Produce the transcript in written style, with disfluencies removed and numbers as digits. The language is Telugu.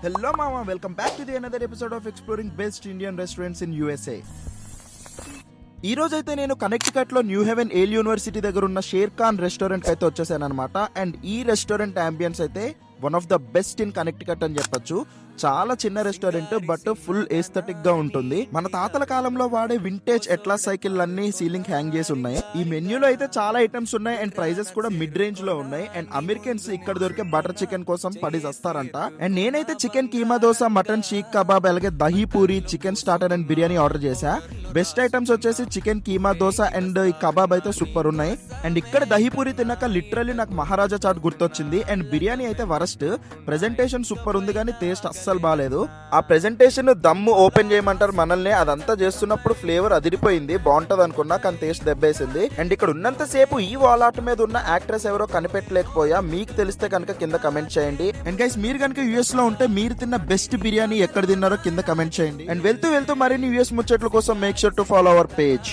Hello mama, welcome back to the another episode of exploring best Indian restaurants in USA. ఈ రోజైతే నేను కనెక్టికట్ లో న్యూ హెవెన్ ఏల్ యూనివర్సిటీ దగ్గర ఉన్న షేర్ ఖాన్ రెస్టారెంట్ అయితే వచ్చేసాను అనమాట. అండ్ ఈ రెస్టారెంట్ అంబియన్స్ అయితే one of the best in Connecticut అని చెప్పొచ్చు. చాలా చిన్న రెస్టారెంట్ బట్ ఫుల్ ఏస్థెటిక్ గా ఉంటుంది. మన తాతల కాలంలో వాడే వింటేజ్ ఎట్లా సైకిల్ అన్ని సీలింగ్ హ్యాంగ్ చేసి ఉన్నాయి. ఈ మెన్యూలో అయితే చాలా ఐటమ్స్ ఉన్నాయి అండ్ ప్రైజెస్ కూడా మిడ్ రేంజ్ లో ఉన్నాయి. అండ్ అమెరికన్స్ ఇక్కడ దొరికే బటర్ చికెన్ కోసం పడి వస్తారంట. అండ్ నేనైతే chicken keema dosa, mutton seekh kebab, అలాగే dahi puri, chicken starter and biryani order చేశా. బెస్ట్ ఐటమ్స్ వచ్చేసి చికెన్ కీమా దోశ అండ్ ఈ కబాబ్ అయితే సూపర్ ఉన్నాయి. అండ్ ఇక్కడ దహీ పూరి తిన్నాక లిటరల్లీ నాకు మహారాజా చాట్ గుర్తొచ్చింది. అండ్ బిర్యానీ అయితే వరస్ట్. ప్రెజెంటేషన్ సూపర్ ఉంది కానీ టేస్ట్ అస్సలు బాగాలేదు. ఆ ప్రెజెంటేషన్ దమ్ము ఓపెన్ చేయమంటారు మనల్ని, అదంతా చేస్తున్నప్పుడు ఫ్లేవర్ అదిరిపోయింది. బాగుంటది అనుకున్నా కానీ టేస్ట్ దెబ్బేసింది. అండ్ ఇక్కడ ఉన్నంత సేపు ఈ వాల్ ఆర్ట్ మీద ఉన్న యాక్ట్రెస్ ఎవరో కనిపెట్టలేకపోయా. మీకు తెలిస్తే కనుక కింద కమెంట్ చేయండి. అండ్ గైస్ మీరు కనుక యూఎస్ లో ఉంటే మీరు తిన్న బెస్ట్ బిర్యానీ ఎక్కడ తిన్నారో కింద కమెంట్ చేయండి. అండ్ వెళ్తూ మరిన్ని యూఎస్ ముచ్చట్ల కోసం make sure to follow our page.